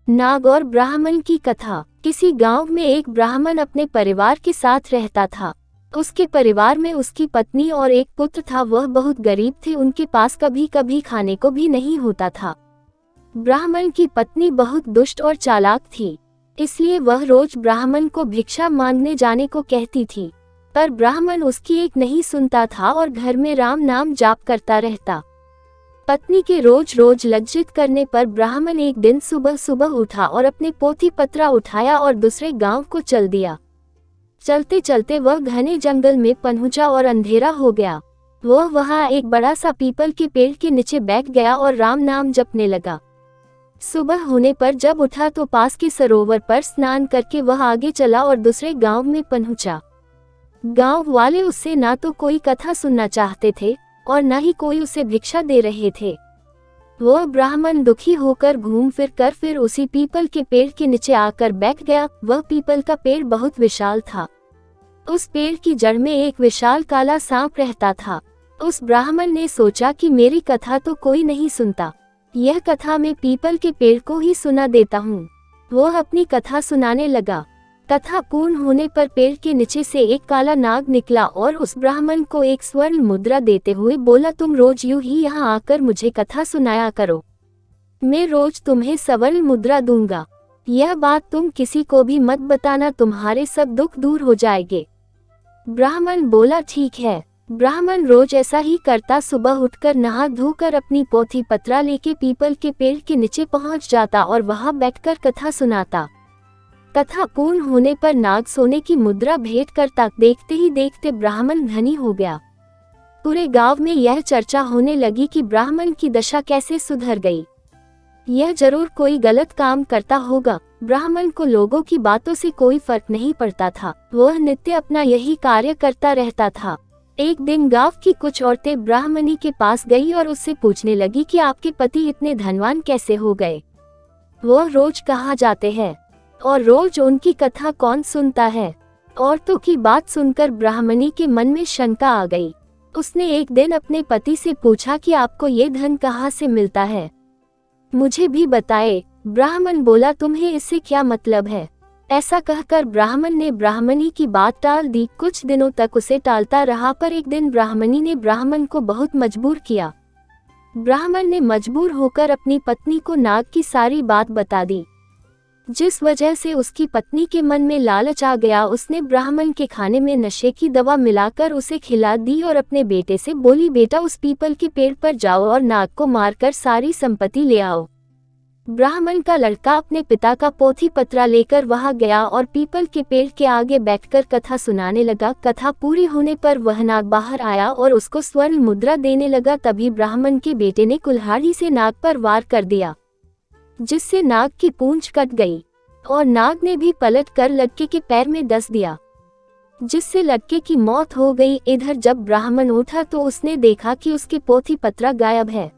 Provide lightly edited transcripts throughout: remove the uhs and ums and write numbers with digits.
नाग और ब्राह्मण की कथा। किसी गांव में एक ब्राह्मण अपने परिवार के साथ रहता था। उसके परिवार में उसकी पत्नी और एक पुत्र था। वह बहुत गरीब थे, उनके पास कभी कभी खाने को भी नहीं होता था। ब्राह्मण की पत्नी बहुत दुष्ट और चालाक थी, इसलिए वह रोज ब्राह्मण को भिक्षा मांगने जाने को कहती थी, पर ब्राह्मण उसकी एक नहीं सुनता था और घर में राम नाम जाप करता रहता। पत्नी के रोज रोज लज्जित करने पर ब्राह्मण एक दिन सुबह सुबह उठा और अपने पोथी पत्रा उठाया और दूसरे गांव को चल दिया। चलते चलते वह घने जंगल में पहुंचा और अंधेरा हो गया। वह वहां एक बड़ा सा पीपल के पेड़ के नीचे बैठ गया और राम नाम जपने लगा। सुबह होने पर जब उठा तो पास के सरोवर पर स्नान करके वह आगे चला और दूसरे गांव में पहुंचा। गांव वाले उससे ना तो कोई कथा सुनना चाहते थे और न ही कोई उसे भिक्षा दे रहे थे। वह ब्राह्मण दुखी होकर घूम फिर उसी पीपल के पेड़ के नीचे आकर बैठ गया। वह पीपल का पेड़ बहुत विशाल था। उस पेड़ की जड़ में एक विशाल काला सांप रहता था। उस ब्राह्मण ने सोचा कि मेरी कथा तो कोई नहीं सुनता, यह कथा मैं पीपल के पेड़ को ही सुना देता हूँ। वह अपनी कथा सुनाने लगा। कथा पूर्ण होने पर पेड़ के नीचे से एक काला नाग निकला और उस ब्राह्मण को एक स्वर्ण मुद्रा देते हुए बोला, तुम रोज यूं ही यहाँ आकर मुझे कथा सुनाया करो, मैं रोज तुम्हें स्वर्ण मुद्रा दूंगा। यह बात तुम किसी को भी मत बताना, तुम्हारे सब दुख दूर हो जाएंगे। ब्राह्मण बोला, ठीक है। ब्राह्मण रोज ऐसा ही करता। सुबह उठकर नहा धोकर अपनी पोथी पत्रा लेके पीपल के पेड़ के नीचे पहुंच जाता और वहां बैठकर कथा सुनाता। कथा पूर्ण होने पर नाग सोने की मुद्रा भेंट करता। देखते ही देखते ब्राह्मण धनी हो गया। पूरे गांव में यह चर्चा होने लगी कि ब्राह्मण की दशा कैसे सुधर गई। यह जरूर कोई गलत काम करता होगा। ब्राह्मण को लोगों की बातों से कोई फर्क नहीं पड़ता था, वह नित्य अपना यही कार्य करता रहता था। एक दिन गांव की कुछ औरतें ब्राह्मणी के पास गई और उससे पूछने लगी कि आपके पति इतने धनवान कैसे हो गए, वह रोज कहाँ जाते हैं और रोज उनकी कथा कौन सुनता है। औरतों की बात सुनकर ब्राह्मणी के मन में शंका आ गई। उसने एक दिन अपने पति से पूछा कि आपको ये धन कहाँ से मिलता है, मुझे भी बताए। ब्राह्मण बोला, तुम्हें इससे क्या मतलब है। ऐसा कहकर ब्राह्मण ने ब्राह्मणी की बात टाल दी। कुछ दिनों तक उसे टालता रहा, पर एक दिन ब्राह्मणी ने ब्राह्मण को बहुत मजबूर किया। ब्राह्मण ने मजबूर होकर अपनी पत्नी को नाग की सारी बात बता दी, जिस वजह से उसकी पत्नी के मन में लालच आ गया। उसने ब्राह्मण के खाने में नशे की दवा मिलाकर उसे खिला दी और अपने बेटे से बोली, बेटा उस पीपल के पेड़ पर जाओ और नाग को मारकर सारी संपत्ति ले आओ। ब्राह्मण का लड़का अपने पिता का पोथी पत्रा लेकर वहां गया और पीपल के पेड़ के आगे बैठकर कथा सुनाने लगा। कथा पूरी होने पर वह नाग बाहर आया और उसको स्वर्ण मुद्रा देने लगा। तभी ब्राह्मण के बेटे ने कुल्हाड़ी से नाग पर वार कर दिया, जिससे नाग की पूंछ कट गई और नाग ने भी पलट कर लड़के के पैर में डस दिया, जिससे लड़के की मौत हो गई। इधर जब ब्राह्मण उठा तो उसने देखा कि उसके पोथी पत्रा गायब है।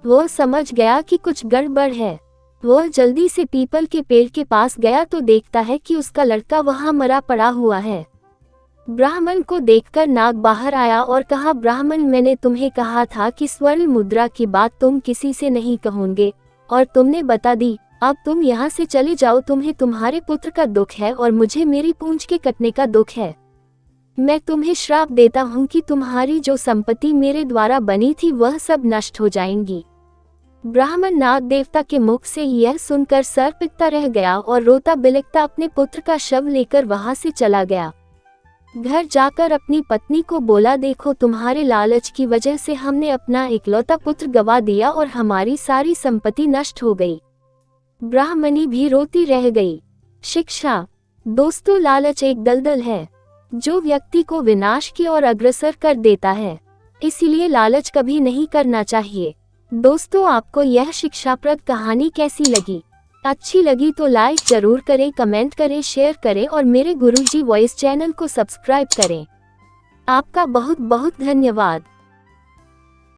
वह समझ गया कि कुछ गड़बड़ है। वह जल्दी से पीपल के पेड़ के पास गया तो देखता है कि उसका लड़का वहां मरा पड़ा हुआ है। ब्राह्मण को देखकर नाग बाहर आया और कहा, ब्राह्मण मैंने तुम्हें कहा था कि स्वर्ण मुद्रा की बात तुम किसी से नहीं कहोगे और तुमने बता दी। अब तुम यहाँ से चले जाओ, तुम्हें तुम्हारे पुत्र का दुख है और मुझे मेरी पूंछ के कटने का दुख है। मैं तुम्हें श्राप देता हूँ कि तुम्हारी जो संपत्ति मेरे द्वारा बनी थी वह सब नष्ट हो जाएंगी। ब्राह्मण नाग देवता के मुख से यह सुनकर सर पिटता रह गया और रोता बिलखता अपने पुत्र का शव लेकर वहां से चला गया। घर जाकर अपनी पत्नी को बोला, देखो तुम्हारे लालच की वजह से हमने अपना इकलौता पुत्र गवा दिया और हमारी सारी संपत्ति नष्ट हो गई। ब्राह्मणी भी रोती रह गई। शिक्षा। दोस्तों, लालच एक दलदल है जो व्यक्ति को विनाश की ओर अग्रसर कर देता है, इसीलिए लालच कभी नहीं करना चाहिए। दोस्तों, आपको यह शिक्षाप्रद कहानी कैसी लगी? अच्छी लगी तो लाइक जरूर करें, कमेंट करें, शेयर करें और मेरे गुरुजी वॉइस चैनल को सब्सक्राइब करें। आपका बहुत बहुत धन्यवाद।